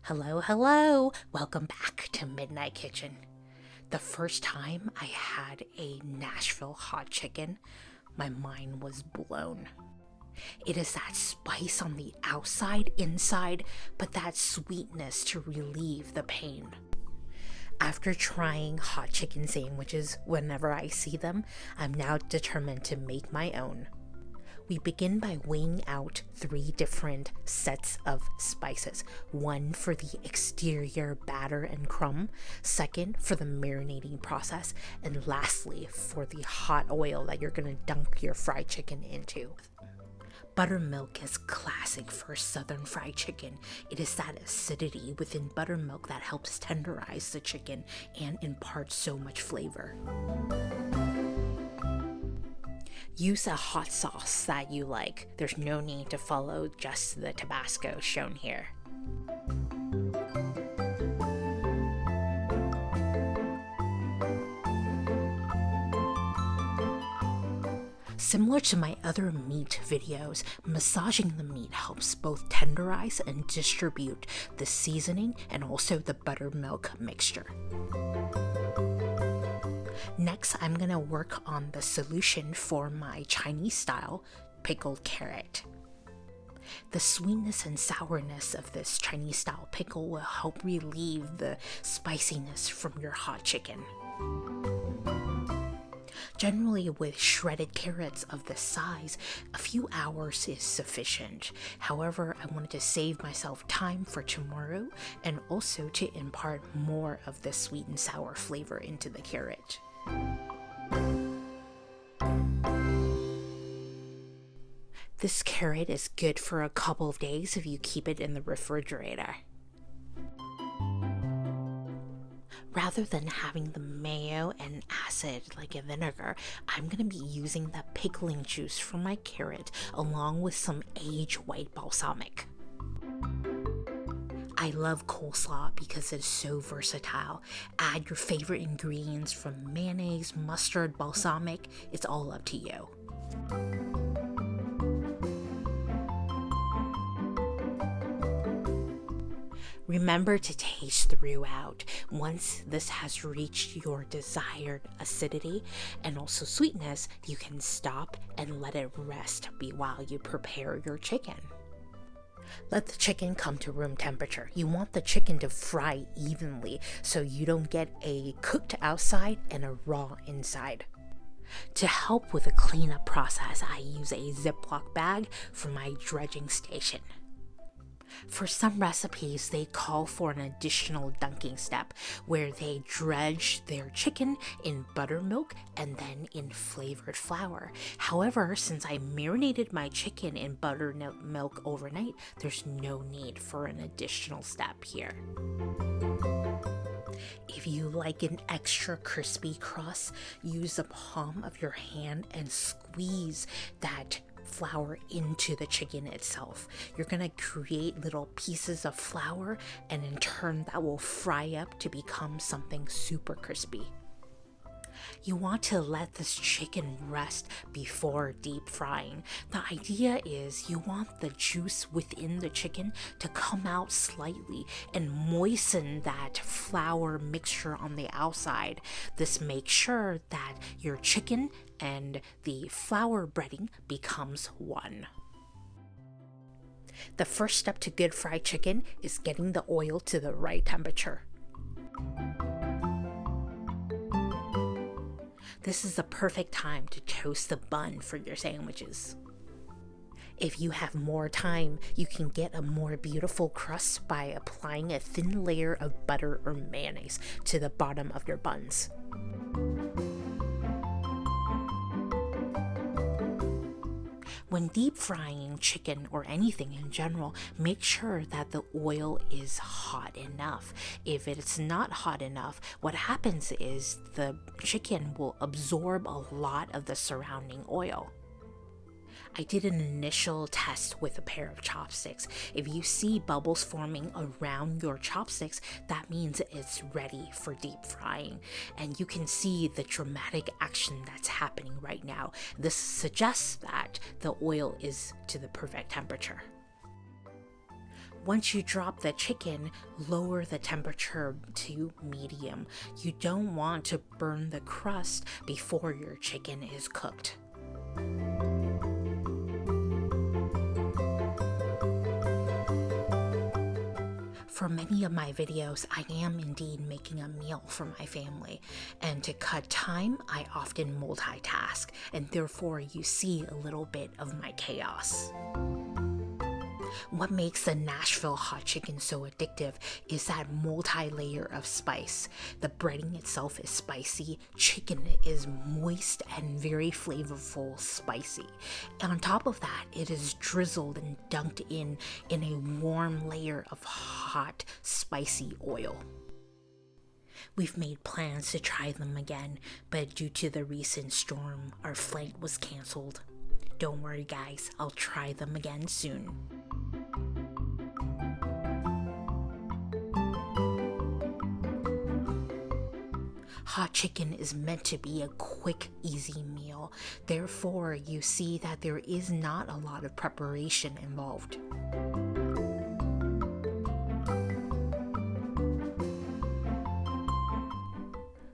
Hello, hello! Welcome back to Midnight Kitchen. The first time I had a Nashville hot chicken, my mind was blown. It is that spice on the outside, inside, but that sweetness to relieve the pain. After trying hot chicken sandwiches whenever I see them, I'm now determined to make my own. We begin by weighing out 3 different sets of spices. 1 for the exterior batter and crumb, 2nd for the marinating process, and lastly for the hot oil that you're going to dunk your fried chicken into. Buttermilk is classic for Southern fried chicken. It is that acidity within buttermilk that helps tenderize the chicken and impart so much flavor. Use a hot sauce that you like. There's no need to follow just the Tabasco shown here. Similar to my other meat videos, massaging the meat helps both tenderize and distribute the seasoning and also the buttermilk mixture. Next, I'm going to work on the solution for my Chinese-style pickled carrot. The sweetness and sourness of this Chinese-style pickle will help relieve the spiciness from your hot chicken. Generally, with shredded carrots of this size, a few hours is sufficient. However, I wanted to save myself time for tomorrow and also to impart more of the sweet and sour flavor into the carrot. This carrot is good for a couple of days if you keep it in the refrigerator. Rather than having the mayo and acid like a vinegar, I'm going to be using the pickling juice from my carrot along with some aged white balsamic. I love coleslaw because it's so versatile. Add your favorite ingredients from mayonnaise, mustard, balsamic. It's all up to you. Remember to taste throughout. Once this has reached your desired acidity and also sweetness, you can stop and let it rest while you prepare your chicken. Let the chicken come to room temperature. You want the chicken to fry evenly so you don't get a cooked outside and a raw inside. To help with the cleanup process, I use a Ziploc bag for my dredging station. For some recipes, they call for an additional dunking step where they dredge their chicken in buttermilk and then in flavored flour. However, since I marinated my chicken in buttermilk overnight, there's no need for an additional step here. If you like an extra crispy crust, use the palm of your hand and squeeze that flour into the chicken itself. You're going to create little pieces of flour, and in turn that will fry up to become something super crispy. You want to let this chicken rest before deep frying. The idea is you want the juice within the chicken to come out slightly and moisten that flour mixture on the outside. This makes sure that your chicken and the flour breading becomes one. The first step to good fried chicken is getting the oil to the right temperature. This is the perfect time to toast the bun for your sandwiches. If you have more time, you can get a more beautiful crust by applying a thin layer of butter or mayonnaise to the bottom of your buns. When deep frying chicken or anything in general, make sure that the oil is hot enough. If it's not hot enough, what happens is the chicken will absorb a lot of the surrounding oil. I did an initial test with a pair of chopsticks. If you see bubbles forming around your chopsticks, that means it's ready for deep frying. And you can see the dramatic action that's happening right now. This suggests that the oil is to the perfect temperature. Once you drop the chicken, lower the temperature to medium. You don't want to burn the crust before your chicken is cooked. For many of my videos, I am indeed making a meal for my family, and to cut time, I often multitask, and therefore you see a little bit of my chaos. What makes the Nashville hot chicken so addictive is that multi-layer of spice. The breading itself is spicy, chicken is moist and very flavorful spicy. And on top of that, it is drizzled and dunked in a warm layer of hot, spicy oil. We've made plans to try them again, but due to the recent storm, our flight was canceled. Don't worry guys, I'll try them again soon. Hot chicken is meant to be a quick, easy meal. Therefore, you see that there is not a lot of preparation involved.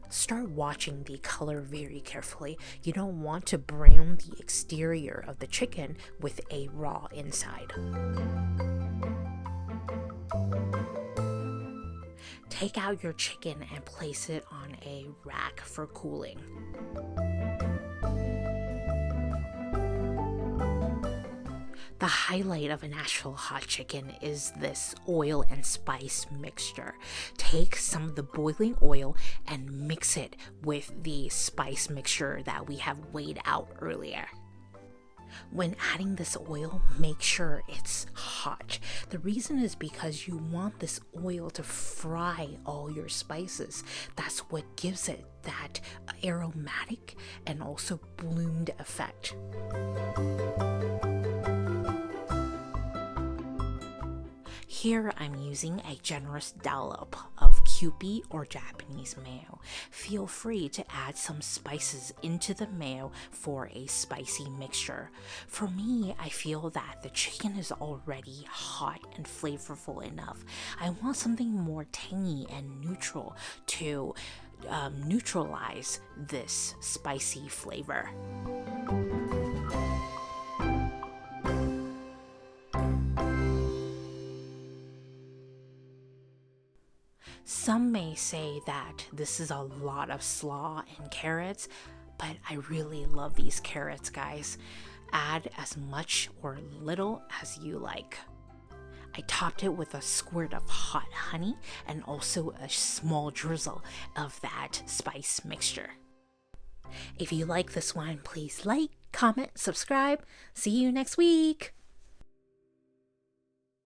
Start watching the color very carefully. You don't want to brown the exterior of the chicken with a raw inside. Take out your chicken and place it on a rack for cooling. The highlight of a Nashville hot chicken is this oil and spice mixture. Take some of the boiling oil and mix it with the spice mixture that we have weighed out earlier. When adding this oil, make sure it's hot. The reason is because you want this oil to fry all your spices. That's what gives it that aromatic and also bloomed effect. Here I'm using a generous dollop of Kewpie or Japanese mayo. Feel free to add some spices into the mayo for a spicy mixture. For me, I feel that the chicken is already hot and flavorful enough. I want something more tangy and neutral to neutralize this spicy flavor. Some may say that this is a lot of slaw and carrots, but I really love these carrots, guys. Add as much or little as you like. I topped it with a squirt of hot honey and also a small drizzle of that spice mixture. If you like this one, please like, comment, subscribe. See you next week.